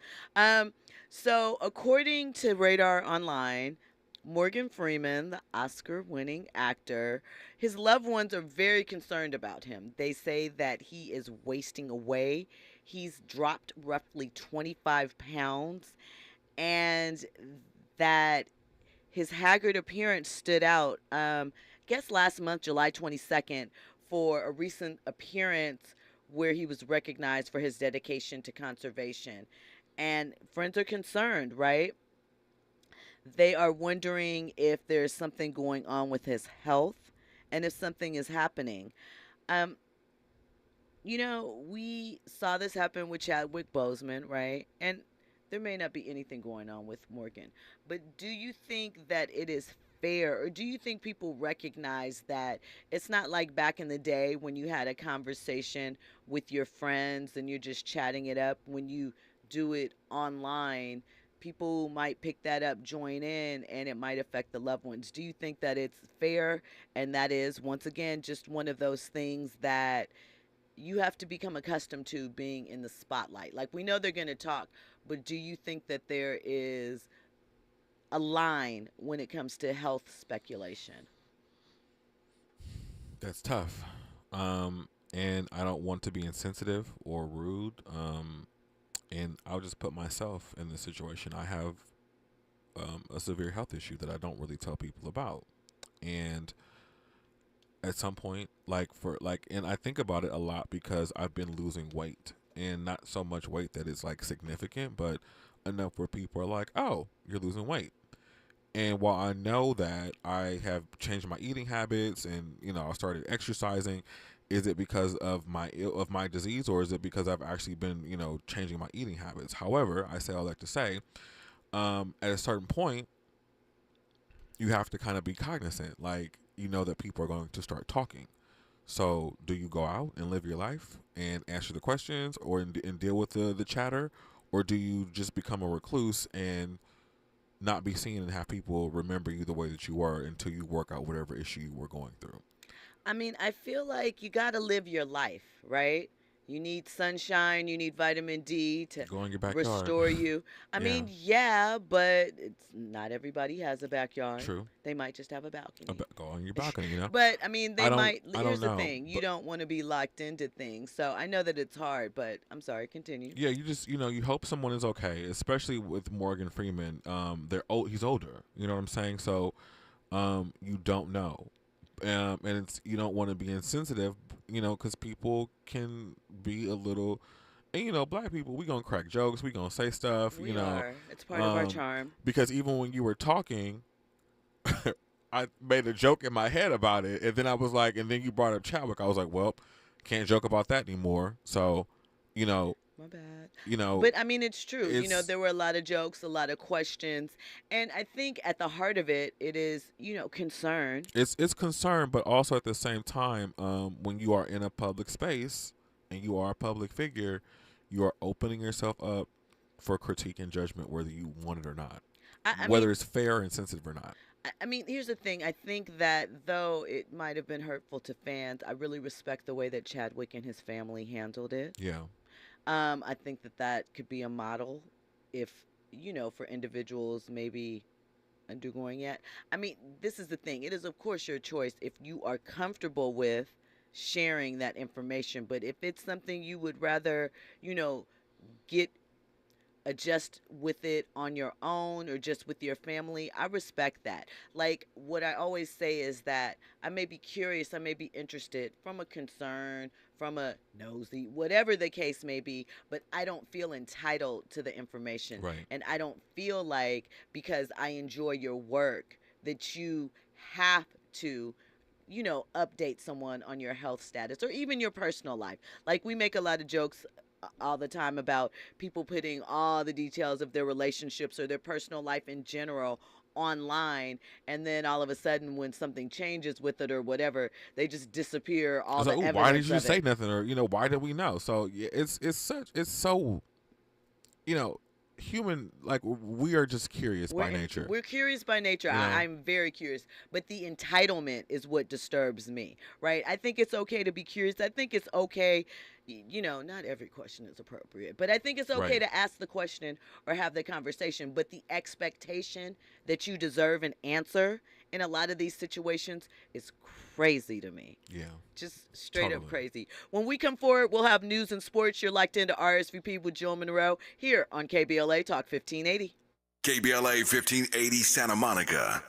So according to Radar Online, Morgan Freeman, the Oscar-winning actor, his loved ones are very concerned about him. They say that he is wasting away. He's dropped roughly 25 pounds, and that his haggard appearance stood out, I guess last month, July 22nd, for a recent appearance where he was recognized for his dedication to conservation. And friends are concerned, right? They are wondering if there's something going on with his health and if something is happening. We saw this happen with Chadwick Boseman, right? And there may not be anything going on with Morgan. But do you think that it is fair, or do you think people recognize that it's not like back in the day when you had a conversation with your friends and you're just chatting it up? When you do it online, people might pick that up, join in, and it might affect the loved ones. Do you think that it's fair? And that is, once again, just one of those things that you have to become accustomed to being in the spotlight. Like, we know they're going to talk, but do you think that there is a line when it comes to health speculation? That's tough. And I don't want to be insensitive or rude. And I'll just put myself in this situation. I have a severe health issue that I don't really tell people about. And at some point, and I think about it a lot because I've been losing weight, and not so much weight that is like significant, but enough where people are like, oh, you're losing weight. And while I know that I have changed my eating habits and, I started exercising, is it because of my disease, or is it because I've actually been, changing my eating habits? However, I say all that to say, at a certain point, you have to kind of be cognizant, that people are going to start talking. So do you go out and live your life and answer the questions and deal with the chatter, or do you just become a recluse and not be seen and have people remember you the way that you were until you work out whatever issue you were going through? I mean, I feel like you got to live your life, right? You need sunshine, you need vitamin D to go in your backyard. Restore you. I mean, yeah, but not everybody has a backyard. True. They might just have a balcony. Go on your balcony, But, I mean, here's the know, thing. You don't want to be locked into things. So I know that it's hard, but I'm sorry, continue. Yeah, you just, you hope someone is okay, especially with Morgan Freeman. He's older, you know what I'm saying? So you don't know. And you don't want to be insensitive, because people can be a little, and black people, we gonna crack jokes, we gonna say stuff, we are. It's part of our charm. Because even when you were talking, I made a joke in my head about it, and then I was like, and then you brought up Chadwick, I was like, well, can't joke about that anymore. So, my bad. But I mean, it's true. There were a lot of jokes, a lot of questions, and I think at the heart of it, it is, concern. It's concern, but also at the same time, when you are in a public space and you are a public figure, you are opening yourself up for critique and judgment, whether you want it or not, whether it's fair and sensitive or not. I mean, here's the thing. I think that though it might have been hurtful to fans, I really respect the way that Chadwick and his family handled it. Yeah. I think that could be a model if, for individuals maybe undergoing it. I mean, this is the thing. It is, of course, your choice if you are comfortable with sharing that information. But if it's something you would rather, adjust with it on your own or just with your family, I respect that. Like, what I always say is that I may be curious, I may be interested from a concern, from a nosy, whatever the case may be, but I don't feel entitled to the information. Right. And I don't feel like because I enjoy your work that you have to update someone on your health status or even your personal life. Like, we make a lot of jokes all the time about people putting all the details of their relationships or their personal life in general online, and then all of a sudden when something changes with it or whatever, they just disappear all the evidence. Why did you say nothing? Or why did we know? So yeah, it's so human, like we are just curious by nature. We're curious by nature. I'm very curious, but the entitlement is what disturbs me, right? I think it's okay to be curious. I think it's okay, not every question is appropriate, but I think it's okay to ask the question or have the conversation, but the expectation that you deserve an answer in a lot of these situations is crazy to me. Yeah. Just straight up crazy. When we come forward, we'll have news and sports. You're locked into RSVP with Jill Munroe here on KBLA Talk 1580. KBLA 1580 Santa Monica.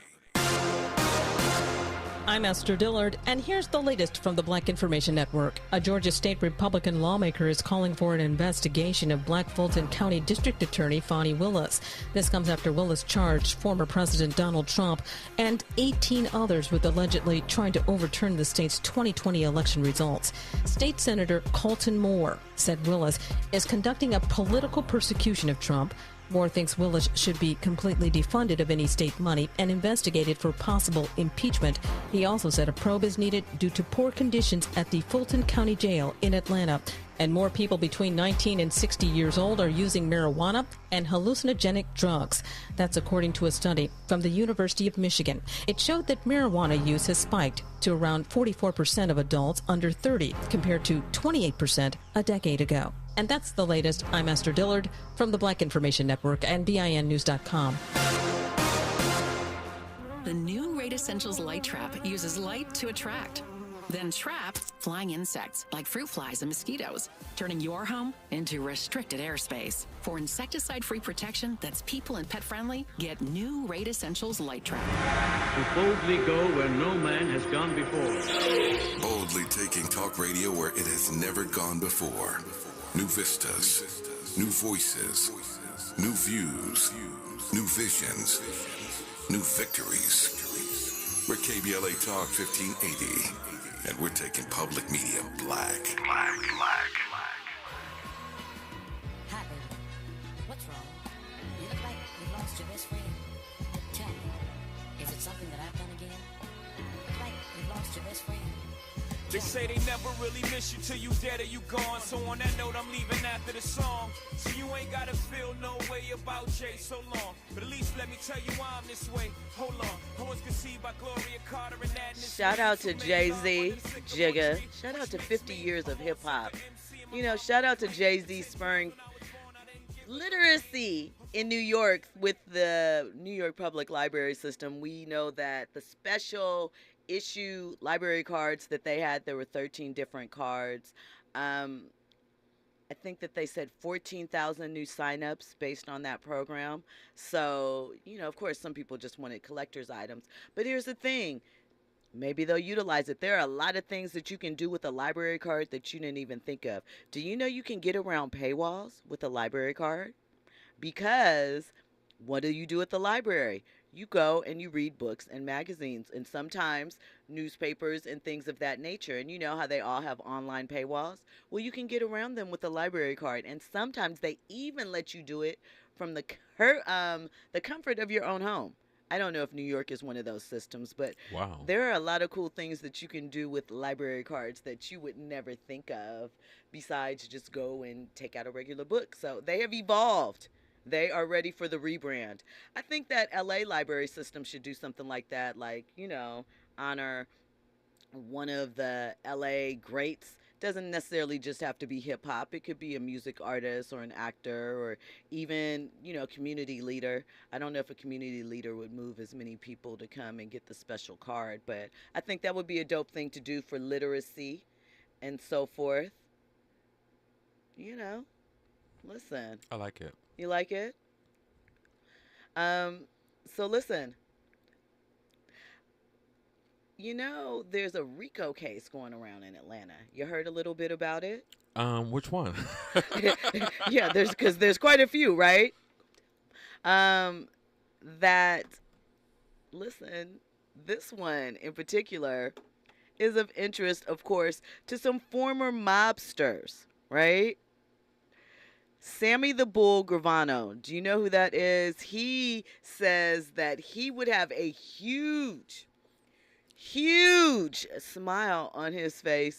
I'm Esther Dillard, and here's the latest from the Black Information Network. A Georgia State Republican lawmaker is calling for an investigation of Black Fulton County District Attorney Fani Willis. This comes after Willis charged former President Donald Trump and 18 others with allegedly trying to overturn the state's 2020 election results. State Senator Colton Moore said Willis is conducting a political persecution of Trump. Moore thinks Willis should be completely defunded of any state money and investigated for possible impeachment. He also said a probe is needed due to poor conditions at the Fulton County Jail in Atlanta And more people between 19 and 60 years old are using marijuana and hallucinogenic drugs. That's according to a study from the University of Michigan. It showed that marijuana use has spiked to around 44% of adults under 30, compared to 28% a decade ago. And that's the latest. I'm Esther Dillard from the Black Information Network and BINnews.com. The new Raid Essentials Light Trap uses light to attract, then trap flying insects like fruit flies and mosquitoes, turning your home into restricted airspace. For insecticide-free protection that's people and pet-friendly, get new Raid Essentials Light Trap. To boldly go where no man has gone before. Boldly taking talk radio where it has never gone before. New vistas, new voices, new views, new visions, new victories. We're KBLA Talk 1580, and we're taking public media black. Hi, baby. What's wrong? You look like you've lost your best friend. Tell me, is it something that I've done again? Look like you've lost your best friend. They say they never really miss you till you dead or you gone. So on that note, I'm leaving after the song. So you ain't gotta feel no way about Jay so long. But at least let me tell you why I'm this way. Hold on. I was conceived by Gloria Carter and that. Shout out to Jay-Z, Jigga. Shout out to 50 years of hip hop. You know, shout out to Jay-Z spurring literacy in New York with the New York Public Library System. We know that the special issue library cards that they had, there were 13 different cards. I think that they said 14,000 new signups based on that program. So, you know, of course, some people just wanted collector's items. But here's the thing. Maybe they'll utilize it. There are a lot of things that you can do with a library card that you didn't even think of. Do you know you can get around paywalls with a library card? Because what do you do at the library? You go and you read books and magazines and sometimes newspapers and things of that nature. And you know how they all have online paywalls? Well, you can get around them with a library card. And sometimes they even let you do it from the comfort of your own home. I don't know if New York is one of those systems, but wow, there are a lot of cool things that you can do with library cards that you would never think of besides just go and take out a regular book. So they have evolved. They are ready for the rebrand. I think that LA library system should do something like that, like, you know, honor one of the LA greats. Doesn't necessarily just have to be hip hop. It could be a music artist or an actor or even, you know, community leader. I don't know if a community leader would move as many people to come and get the special card, but I think that would be a dope thing to do for literacy and so forth. You know, listen. I like it. You like it? So listen. You know, there's a RICO case going around in Atlanta. You heard a little bit about it? Which one? Yeah, because there's quite a few, right? That, listen, this one in particular is of interest, of course, to some former mobsters, right? Sammy the Bull Gravano. Do you know who that is? He says that he would have a huge smile on his face